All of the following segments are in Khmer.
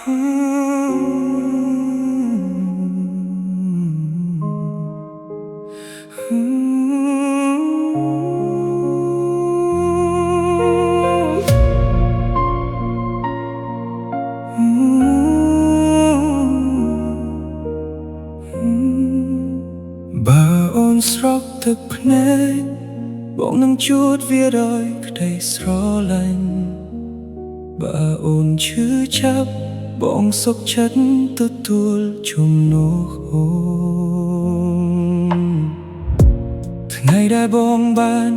Bà ôn srokទឹកភ្នែកបងនឹងជួតវាដោយក្តីស្រឡាញ់បើអូនឈឺចាប់បងសុខចិត្តទទួលជំនួសអូនថ្ងៃដែលបងបាន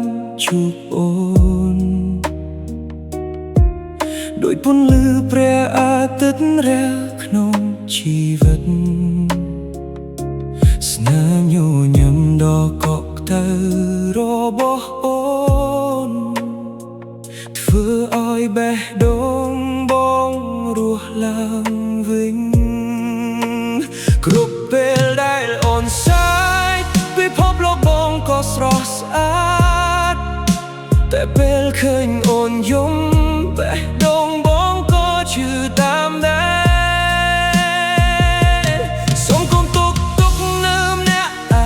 ជួបអូនដោយពន្លឺព្រះអាទិត្យរះក្នុងជីវិតស្នាមញញឹមដ៏កក់ក្តៅរបស់អូនធ្វើឲ្យបេះដូងបងរស់ឡើងវិញគ្រប់ពេលដែលអូនសាយពិភពលោកបងក៏ស្រស់ស្អាតតែពេលឃើញអូនយំបេះដូងបងក៏ឈឺតាមដែរសូមកុំទុកនៅម្នាក់ឯ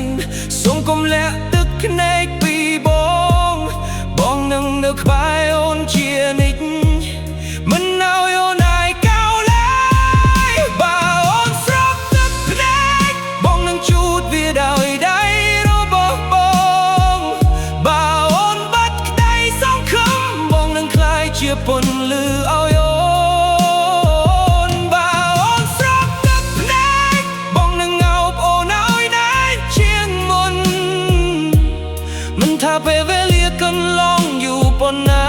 ងសូមកុំលាក់ទឹកភ្នែកពីបងនឹងនៅក្បែរអូនជានិច្ចមិនឲ្យអូនឯកោឡើយបើអូនស្រក់ទឹកភ្នែកបងនឹងជូតវាដោយដៃរបស់បងបើអូនបាត់ក្តីសង្ឃឹមបងនឹងក្លាយជាពន្លឺឲ្យអូនបើអូនស្រក់ទឹកភ្នែកបងនឹងងើបអូនឲ្យណែនជាងមុនមិនថាពេលវេលាកន្លងយូរប៉ុណ្ណា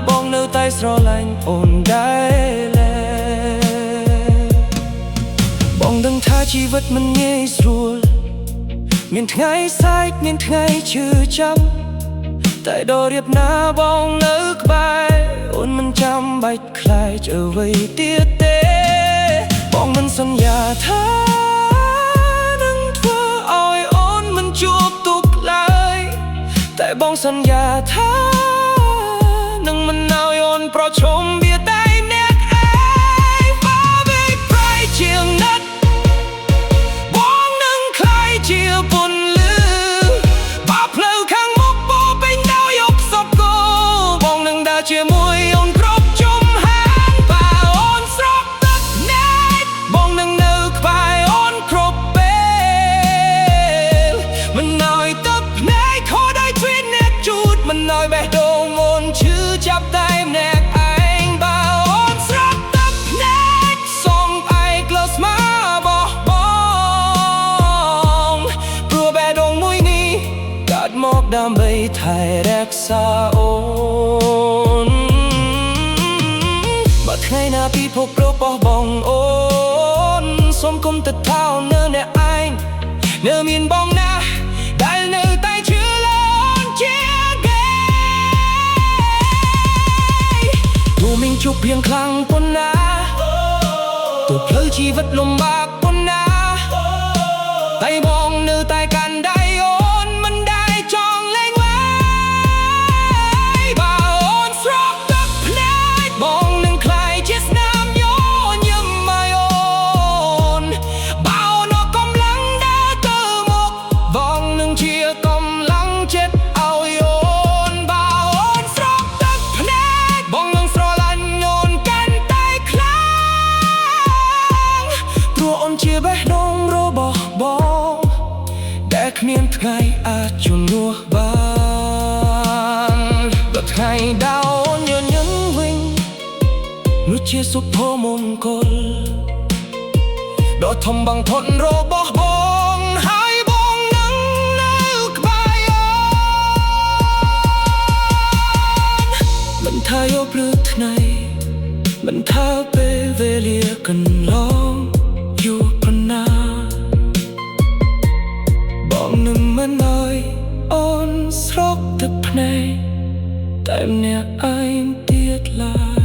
បងនៅតែស្រឡាញ់អូនដែរលែបងដឹងថាជីវិតមិនងាយស្រួលមានថ្ងៃសែកមានថ្ងៃឈឺចាប់តែដល់រៀបណាបងនៅក្បែរអូនមិនចាំបាច់ខ្លាចអ្វីទៀតទេបងមិនសន្យាថានឹងធ្វើឲ្យអូនមិនជួបទុក្ខឡើយតែបងសន្យាថានឹងមិនឲ្យអូនប្រឈមវាតែម្នាក់ឯងបើវាប្រៃជាងណាត់បងនឹងក្លាយជាពន្លឺបើផ្លូវខាងមុខពោពេញដោយអបសពគោបងនឹងដើរជាមួយអូនគ្រប់ជំហានបើអូនស្រក់ទឹកភ្នែកបងនឹងនៅក្បែរអូនគ្រប់ពេលមិនឲ្យទឹកភ្នែកខូចដោយទ្វារអ្នកជូតមិនឲ្យបេះដូងអូនឈឺចាប់តែម្នាក់ឯងបើអូនស្រក់ទឹកភ្នែកសូមឯងលើស្មារបស់បងព្រោះបេះដូងមួយនេះកើតមកដើម្បីថែរក្សាអូនបើថ្ងៃណាពិភពរបស់បងអូនសូមគុំទៅថោនៅអ្នកឯងនៅមានបងណាដែលនៅតែជឿលើអូនជាគេទោះមានជោគភាពខ្លាំងប៉ុណ្ណាទោះផ្លូវជីវិតលំបាកប៉ុណ្ណាតែបងនៅតែកាន់ដៃអូនមិនដែលចង់លែងឡើយបើអូនស្រក់ទឹកភ្នែកបងនឹងក្លាយជាស្នាមញញឹមឲ្យអូនបើអូនអស់កម្លាំងដើរទៅមុខបងនឹងជាកម្លាំងចិត្តឲ្យអូនបើអូនស្រក់ទឹកភ្នែកបងនឹងស្រឡាញ់អូនកាន់តែខ្លាំងព្រោះអូនជាបេះដូងរបស់បងដែលគ្មានថ្ងៃអាចជំនួសបានដល់ថ្ងៃដែលអូនញញឹមវិញនោះជាសុភមង្គលដ៏ធំបំផុតរបស់បងហើយបងនឹងនៅក្បែរអូនមិនថាយប់ឬថ្ងៃមិនថាពេលវេលាកន្លងយូរប៉ុណ្ណាបងនឹងមិនឲ្យអូនស្រក់ទឹកភ្នែកតែម្នាក់ឯងទៀតឡើយ